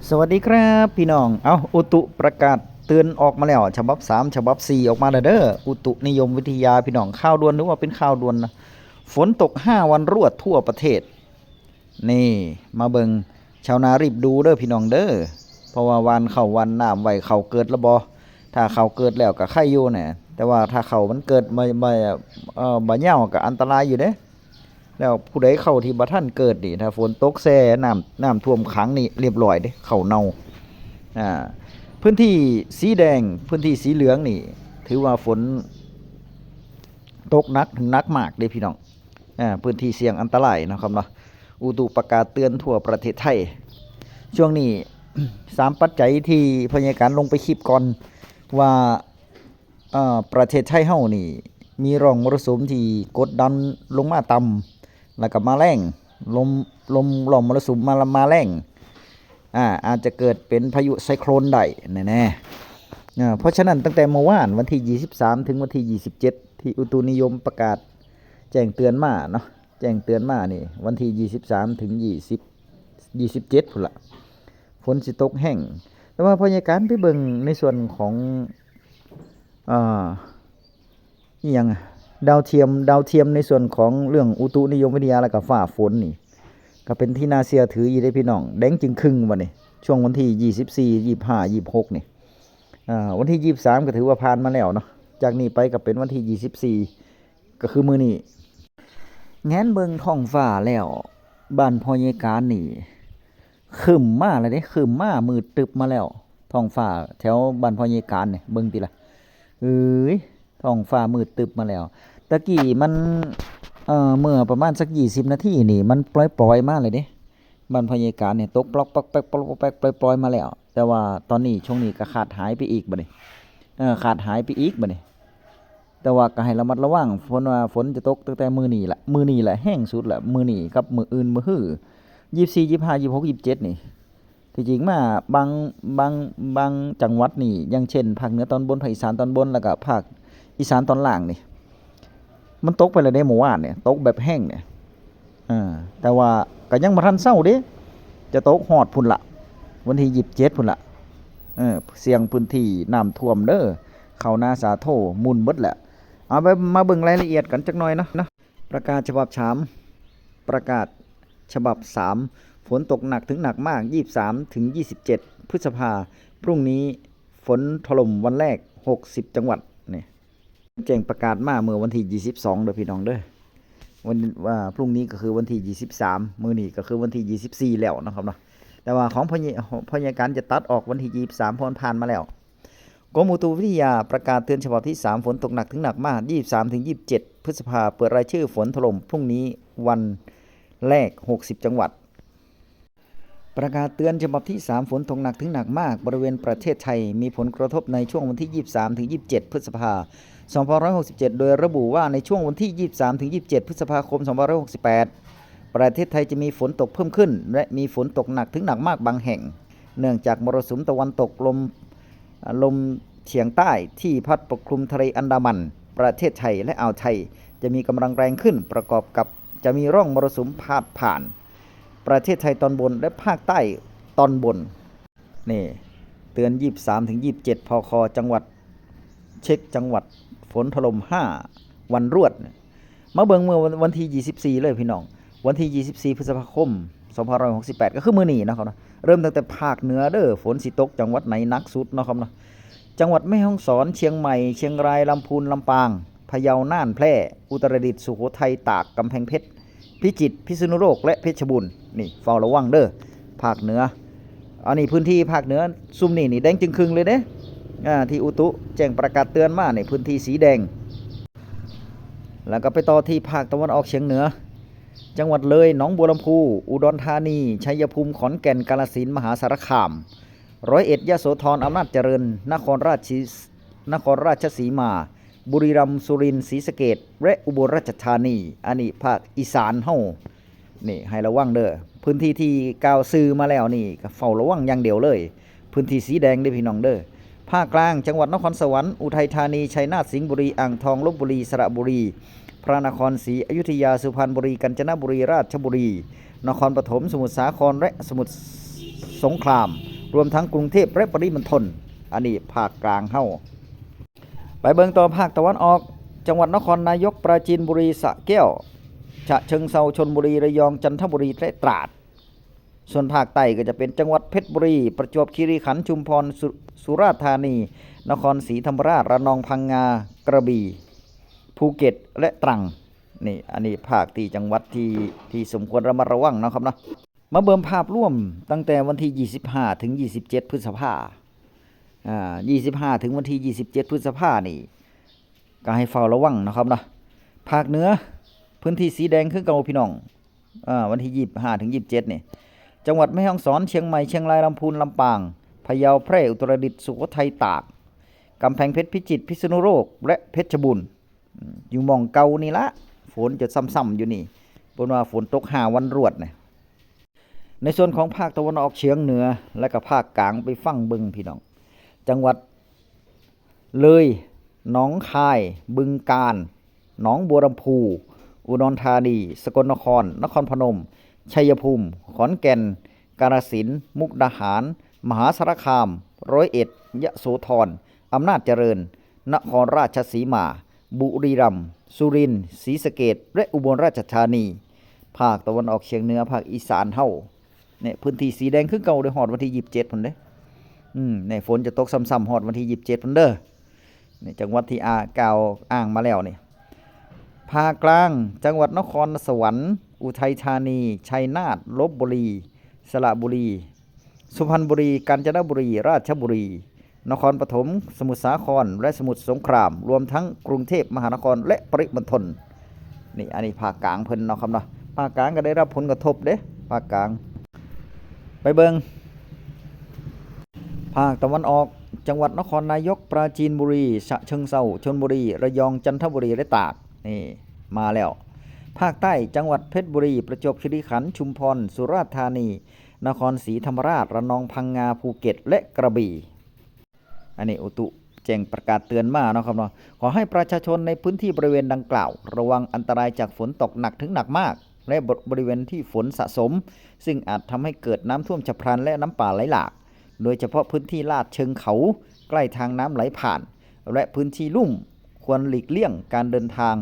สวัสดีครับพี่น้องเอาอุตุประกาศเตือนออกมาแล้วฉบับ3ฉบับ4ออกมาแล้วเด้ออุตุนิยมวิทยาพี่น้องข่าวด่วนนึกว่าเป็นข่าวด่วนนะฝนตก5วันรวดทั่วประเทศนี่มาเบิงชาวนารีบดูเด้อพี่น้องเด้อเพราะว่าวันเข้าวันน้ำไว้เข้าเกิดแล้วบ่ถ้าเข้าเกิดแล้วก็ไข่อยู่แหน่แต่ว่าถ้าเข้ามันเกิดไม่บ่เหย้าก็อันตรายอยู่เด้แล้วผู้ใดเข้าที่บ่ทันเกิดนี่ถ้าฝนตกแซ่น้ำท่วมขังนี่เรียบร้อยเด้เข้าเน่าอ่าพื้นที่สีแดงพื้นที่สีเหลืองนี่ถือว่าฝนตกหนักถึงหนักมากเด้พี่น้องพื้นที่เสี่ยงอันตรายนะครับเนาะอุตุประกาศเตือนทั่วประเทศไทยช่วงนี้3ปัจจัยที่พยากรณ์ลงไปคลิปก่อนว่าประเทศไทยเฮานี่มีร่องมรสุมที่กดดันลงมาต่ำแล้วก็มาแรงลมร่องมรสุมมาแรงอาจจะเกิดเป็นพายุไซโคลนได้แน่ๆเพราะฉะนั้นตั้งแต่เมื่อวานวันที่23ถึงวันที่27ที่อุตุนิยมประกาศแจ้งเตือนมาเนาะแจ้งเตือนมานี่วันที่23ถึง27พุ่นล่ะฝนสิตกแห้งแต่ว่าพยากรณ์ไปเบิ่งในส่วนของอีหยังดาวเทียมในส่วนของเรื่องอุตุนิยมวิทยาแล้วก็ฟ้าฝนนี่ก็เป็นที่น่าเชื่อถืออยู่ได้พี่น้องแดงจึงครึ่งบ่นี่ช่วงวันที่24 25 26นี่วันที่23ก็ถือว่าผ่านมาแล้วเนาะจากนี้ไปก็เป็นวันที่24ก็คือมื้อนี้แง้นเบิ่งท้องฟ้าแล้วบ้านพ่อใหญ่การนี่ครึ้มมาแล้วเด้ครึ้มมามืดตึบมาแล้วท้องฟ้าแถวบ้านพ่อใหญ่การนี่เบิ่งติล่ะเอ้ยท้องฟ้ามืดตึบมาแล้วตะกี้มันเมื่อประมาณสัก20นาทีนี่มันปล่อยๆมาเลยเด้บ้านพ่อใหญ่การนี่ตกปลอกปักแป๊กปลอกแป๊กปล่อยๆมาแล้วแต่ว่าตอนนี้ช่วงนี้ก็ขาดหายไปอีกบัดนี้ขาดหายไปอีกบัดนี้แต่ว่าก็ให้ระมัดระวังว่าฝนจะตกตั้งแต่มื้อนี้แหละแห้งสุดแหละมื้อนี้กับมื้ออื่นมื้อฮื้อ24 25 26 27นี่ที่จริงมาบางจังหวัดนี่อย่างเช่นภาคเหนือตอนบนภาคอีสานตอนบนแล้วก็ภาคอีสานตอนล่างนี่มันตกไปแล้วเด้เมื่อวานเนี่ยตกแบบแห้งเนี่ยแต่ว่าก็ยังบ่ทันเซาเด้จะตกฮอดพุ่นละวันที่27พุ่นละเสี่ยงพื้นที่น้ำท่วมเด้อเข้านาสาโทมุนเบิดแหละเอาไปมาเบิ่งรายละเอียดกันจักหน่อยเนาะประกาศฉบับ3ประกาศฉบับ3ฝนตกหนักถึงหนักมาก23ถึง27พฤษภาพรุ่งนี้ฝนถล่มวันแรก60จังหวัดนี่แจ้งประกาศมาเมื่อวันที่22เด้อพี่น้องเด้อวันว่าพรุ่งนี้ก็คือวันที่23มื้อนี้ก็คือวันที่24แล้วนะครับเนาะแต่ว่าของพยากรณ์จะตัดออกวันที่23เพราะมันผ่านมาแล้วกรมอุตุวิทยาประกาศเตือนฉบับที่3ฝนตกหนักถึงหนักมาก23ถึง27พฤษภาเปิดรายชื่อฝนถล่มพรุ่งนี้วันแรก60จังหวัดประกาศเตือนฉบับที่3ฝนตกหนักถึงหนักมากบริเวณประเทศไทยมีผลกระทบในช่วงวันที่23ถึง27พฤษภา2567โดยระบุว่าในช่วงวันที่23ถึง27พฤษภาคม2568ประเทศไทยจะมีฝนตกเพิ่มขึ้นและมีฝนตกหนักถึงหนักมากบางแห่งเนื่องจากมรสุมตะวันตกลมเฉียงใต้ที่พัดปกคลุมทะเลอันดามันประเทศไทยและอ่าวไทยจะมีกำลังแรงขึ้นประกอบกับจะมีร่องมรสุมพาดผ่านประเทศไทยตอนบนและภาคใต้ตอนบนนี่เตือน23ถึง27พคจังหวัดเช็คจังหวัดฝนถล่ม5วันรวดมาเบิ่งเมื่อวันที่24เลยพี่น้องวันที่24พฤษภาคม2568ก็คือมื้อนี้นะครับนะเริ่มตั้งแต่ภาคเหนือเด้อฝนสิตกจังหวัดไหนหนักสุดนะครับนะจังหวัดแม่ฮ่องสอนเชียงใหม่เชียงรายลำพูนลำปางพะเยาน่านแพร่อุตรดิตถ์สุโขทัยตากกำแพงเพชรพิจิตรพิษณุโลกและเพชรบูรณ์นี่เฝ้าระวังเด้อภาคเหนืออันนี้พื้นที่ภาคเหนือซุ่มนี่แดงจึงครึ่งเลยเด้ที่อุตุแจ้งประกาศเตือนมาในพื้นที่สีแดงแล้วก็ไปต่อที่ภาคตะวันออกเฉียงเหนือจังหวัดเลยหนองบัวลำพูอุดรธานีชัยภูมิขอนแก่นกาฬสินธุ์มหาสารคาม101ยโสธรอำนาจเจริญนครราชสีมาบุรีรัมย์สุรินทร์ศรีสะเกษและอุบลราชธานีอันนี้ภาคอีสานเฮานี่ให้ระวังเด้อพื้นที่ที่กล่าวซื้อมาแล้วนี่ก็เฝ้าระวังอย่างเดียวเลยพื้นที่สีแดงเด้อพี่น้องเด้อภาคกลางจังหวัดนครสวรรค์อุทัยธานีชัยนาทสิงห์บุรีอ่างทองลพบุรีสระบุรีพระนครศรีอยุธยาสุพรรณบุรีกาญจนบุรีราชบุรีนครปฐมสมุทรสาครและสมุทรสงคราม รวมทั้งกรุงเทพและปริมณฑลอันนี้ภาคกลางเฮาไปเบิ่งต่อภาคตะวันออกจังหวัดนครนายกปราจีนบุรีสระแก้วฉะเชิงเทราชลบุรีระยองจันทบุรีและตราดส่วนภาคใต้ก็จะเป็นจังหวัดเพชรบุรีประจวบคีรีขันธ์ชุมพรสุราษฎร์ธานีนครศรีธรรมราชระนองพังงากระบี่ภูเก็ตและตรังนี่อันนี้ภาคที่จังหวัดที่สมควรระมัดระวังนะครับเนาะมาเบิ่งภาพร่วมตั้งแต่วันที่25ถึง27พฤษภา25ถึงวันที่27พฤษภานี่ก็ให้เฝ้าระวังนะครับเนาะภาคเหนือพื้นที่สีแดงคือเก่าพี่น้องวันที่25ถึง27นี่จังหวัดแม่ฮ่องสอนเชียงใหม่เชียงรายลำพูนลำปางพะเยาแพร่อุตรดิตถ์สุโขทัยตากกำแพงเพชรพิจิตรพิษณุโลกและเพชรบูรณ์อยู่หม่องเก่านี่ละฝนจะซ้ำๆอยู่นี่เพราะว่าฝนตก5วันรวดเนี่ยในส่วนของภาคตะวันออกเฉียงเหนือและก็ภาคกลางไปฟังเบิ่งพี่น้องจังหวัดเลยหนองคายบึงกาฬหนองบัวลำพูอุดรธานีสกลนครนครพนมชัยภูมิขอนแก่นกาฬสินธุ์มุกดาหารมหาสารคามร้อยเอ็ดยโสธรอำนาจเจริญนครราชสีมาบุรีรัมย์สุรินทร์ศรีสะเกษและอุบลราชธานีภาคตะวันออกเฉียงเหนือภาคอีสานเฮาเนี่ยพื้นที่สีแดงคือเก่าได้ฮอดวันที่27พุ่นเด้เนี่ยฝนจะตกซ้ำๆฮอดวันที่27พุ่นเด้อนี่จังหวัดที่กล่าวอ้างมาแล้วนี่ภาคกลางจังหวัดนครสวรรค์อุทัยธานีชัยนาทลพบุรีสระบุรีสุพรรณบุรีกาญจนบุรีราชบุรีนครปฐมสมุทรสาครและสมุทรสงครามรวมทั้งกรุงเทพมหานครและปริมณฑลนี่อันนี้ภาคกลางเพิ่นเนาะครับเนาะภาคกลางก็ได้รับผลกระทบเด้ภาคกลางไปเบิ่งภาคตะวันออกจังหวัดนครนายกปราจีนบุรีฉะเชิงเทราชลบุรีระยองจันทบุรีและตากนี่มาแล้วภาคใต้จังหวัดเพชรบุรีประจวบคีรีขันธ์ชุมพรสุราษฎร์ธานีนครศรีธรรมราชระนองพังงาภูเก็ตและกระบี่อันนี้อุตุแจ้งประกาศเตือนมาเนาะครับเนาะขอให้ประชาชนในพื้นที่บริเวณดังกล่าวระวังอันตรายจากฝนตกหนักถึงหนักมากและบริเวณที่ฝนสะสมซึ่งอาจทำให้เกิดน้ำท่วมฉับพลันและน้ำป่าไหลหลากโดยเฉพาะพื้นที่ลาดเชิงเขาใกล้ทางน้ำไหลผ่านและพื้นที่ลุ่มควรหลีกเลี่ยงการเดินทาง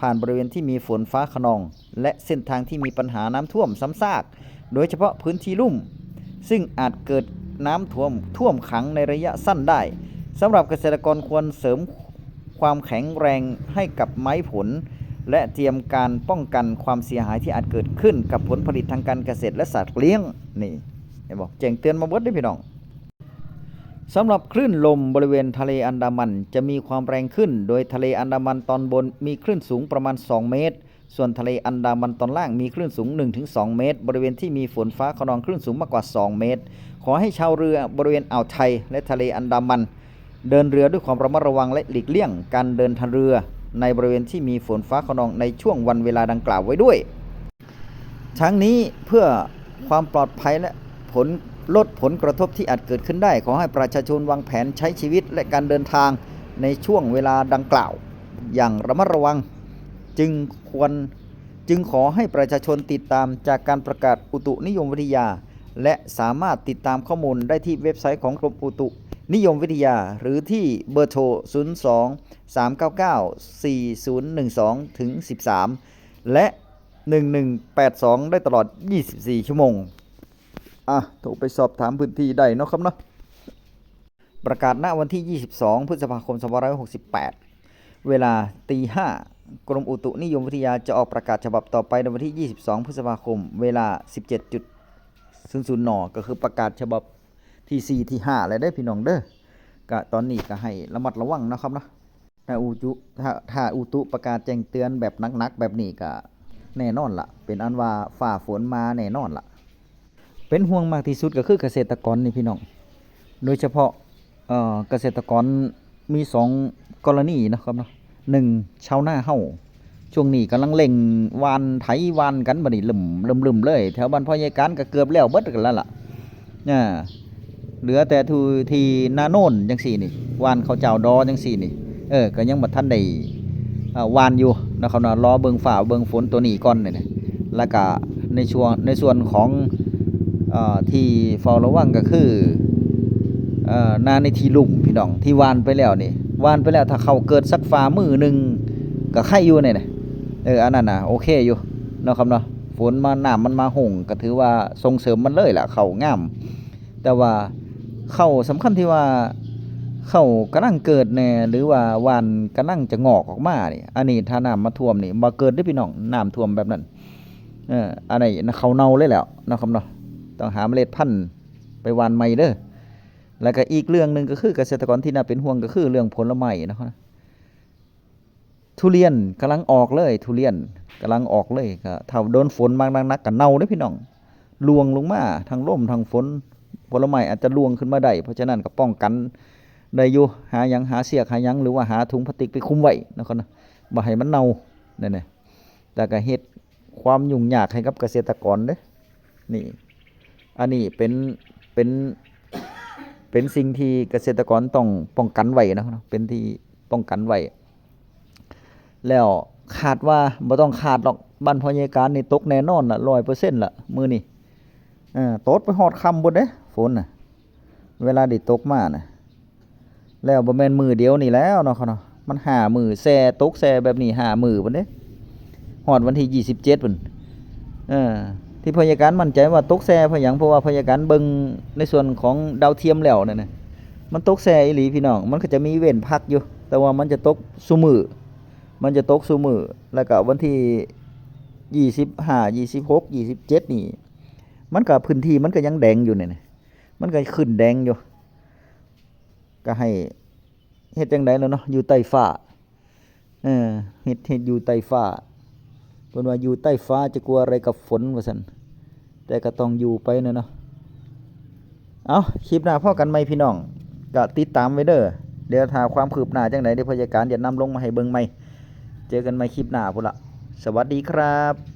ผ่านบริเวณที่มีฝนฟ้าคะนองและเส้นทางที่มีปัญหาน้ำท่วมซ้ำซากโดยเฉพาะพื้นที่ลุ่มซึ่งอาจเกิดน้ำท่วมขังในระยะสั้นได้สำหรับเกษตรกรควรเสริมความแข็งแรงให้กับไม้ผลและเตรียมการป้องกันความเสียหายที่อาจเกิดขึ้นกับผลผลิตทางการเกษตรและสัตว์เลี้ยงนี่เห็นบอกแจ้งเตือนมาเบิดได้พี่น้องสำหรับคลื่นลมบริเวณทะเลอันดามันจะมีความแรงขึ้นโดยทะเลอันดามันตอนบนมีคลื่นสูงประมาณ2เมตรส่วนทะเลอันดามันตอนล่างมีคลื่นสูง 1-2 เมตรบริเวณที่มีฝนฟ้าคะนองคลื่นสูงมากกว่า2เมตรขอให้ชาวเรือบริเวณอ่าวไทยและทะเลอันดามันเดินเรือด้วยความระมัดระวังและหลีกเลี่ยงการเดินทางเรือในบริเวณที่มีฝนฟ้าคะนองในช่วงวันเวลาดังกล่าวไว้ด้วยทั้งนี้เพื่อความปลอดภัยและลดผลกระทบที่อาจเกิดขึ้นได้ขอให้ประชาชนวางแผนใช้ชีวิตและการเดินทางในช่วงเวลาดังกล่าวอย่างระมัดระวังจึงขอให้ประชาชนติดตามจากการประกาศอุตุนิยมวิทยาและสามารถติดตามข้อมูลได้ที่เว็บไซต์ของกรมอุตุนิยมวิทยาหรือที่เบอร์โทร 02-399-4012-13 และ 1182 ได้ตลอด 24 ชั่วโมงโทรไปสอบถามพื้นที่ได้เนาะครับเนาะประกาศณวันที่ 22 พฤษภาคม 2568 เวลา 5:00 กรมอุตุนิยมวิทยาจะออกประกาศฉบับต่อไปในวันที่ 22 พฤษภาคม เวลา 17:00 น.ก็คือประกาศฉบับที่ 4 ที่ 5 แล้วได้พี่น้องเด้อก็ตอนนี้ก็ให้ระมัดระวังนะครับเนาะถ้าอุตุประกาศแจ้งเตือนแบบหนักๆแบบนี้ก็แน่นอนละเป็นอันว่าฝ่าฝนมาแน่นอนละเป็นห่วงมากที่สุดก็คือเกษตรกรนี่พี่น้องโดยเฉพาะเกษตรกรมี2กรณีนะครับเนาะ1ชาวนาเฮาช่วงนี้กำลังเร่งวานไถวานกันบัดนี้ลืมเลยแถวบ้านพ่อใหญ่การก็เกือบแล้วเบิดกันแล้วล่ะเหลือแต่ที่นาโน่นจังซี่นี่วานเขาเจ้าดอจังซี่นี่ก็ยังบ่ทันได้วานอยู่นะครับเนาะรอเบิ่งฟ้าเบิ่งฝนตัวนี้ก่อนนี่แล้วก็ในส่วนของที่เฝ้าระวังก็คือ นาในที่ลุ่มพี่น้องที่วานไปแล้วนี่วานไปแล้วถ้าเขาเกิดสักฝ่ามือหนึงก็ไข่อยู่นี่นะอันนั้นน่ะโอเคอยู่เนาะครับเนาะฝนมาน้ำมันมาห่งก็ถือว่าส่งเสริมมันเลยล่ะเข้างามแต่ว่าเข้าสำคัญที่ว่าเข้ากำลังเกิดแน่หรือว่าวานกำลังจะงอกออกมานี่อันนี้ถ้าน้ำมาท่วมนี่บ่เกิดเด้อพี่น้องน้ำท่วมแบบนั้นอันนี้เขาเน่าเลยแล้วเนาะครับเนาะต้องหาเมล็ดพันธุ์ไปหว่านใหม่เด้อแล้วก็อีกเรื่องหนึงก็คือเกษตรกรที่น่าเป็นห่วงก็คือเรื่องผลไม้นะครับทุเรียนกำลังออกเลยทุเรียนกำลังออกเลยก็ถ้าโดนฝนมากนักก็เน่าเด้อพี่น้องรวงลงมาทั้งลมทั้งฝนผลไม้อาจจะรวงขึ้นมาได้เพราะฉะนั้นก็ป้องกันได้อยู่หาหยังหาเสียกหาหยังหรือว่าหาถุงพลาสติกไปคลุมไว้นะครับนะบ่ให้มันเน่านั่นน่ะแต่ก็เฮ็ดความยุ่งยากให้กับเกษตรกรเด้อนี่อันนี้เป็นเป็นสิ่งที่เกษตรกรต้องป้องกันไว้นะครับเป็นที่ป้องกันไว้แล้วคาดว่าบ่ต้องคาดหรอกบ้านพ่อใหญ่การนี่ตกแน่นอนล่ะ 100% ล่ะมื้อนี้ตกไปฮอดค่ำพุ่นเด้ฝนน่ะเวลาได้ตกมาน่ะแล้วบ่แม่นมื้อเดียวนี่แล้วเนาะเขาเนาะมัน5มื้อแซ่ตกแซ่แบบนี้5มื้อพุ่นเด้ฮอดวันที่27พุ่นที่พยาการมั่นใจว่าตกแซ่เพราะหยังเพราะว่าพยาการเบิ่งในส่วนของดาวเทียมแล้วนั่นน่ะมันตกแซ่อีหลีพี่น้องมันก็จะมีเว้นพักอยู่แต่ว่ามันจะตกซุมื้อมันจะตกซุมื้อแล้วก็วันที่25 26 27นี่มันก็พื้นที่มันก็ยังแดงอยู่นี่มันก็ขึ้นแดงอยู่ก็ให้เฮ็ดจังได๋แล้วเนาะอยู่ใต้ฟ้าเฮ็ดอยู่ใต้ฟ้าเพิ่นว่าอยู่ใต้ฟ้าจะกลัวอะไรกับฝนว่าซั่นแต่ก็ต้องอยู่ไปเนาะเอาคลิปหน้าพอกันใหม่พี่น้องก็ติดตามไว้เด้อเดี๋ยวถ้าความคืบหน้าจังได๋เดี๋ยวผู้จัดการจะนำลงมาให้เบิ่งใหม่เจอกันใหม่คลิปหน้าพุ่นล่ะสวัสดีครับ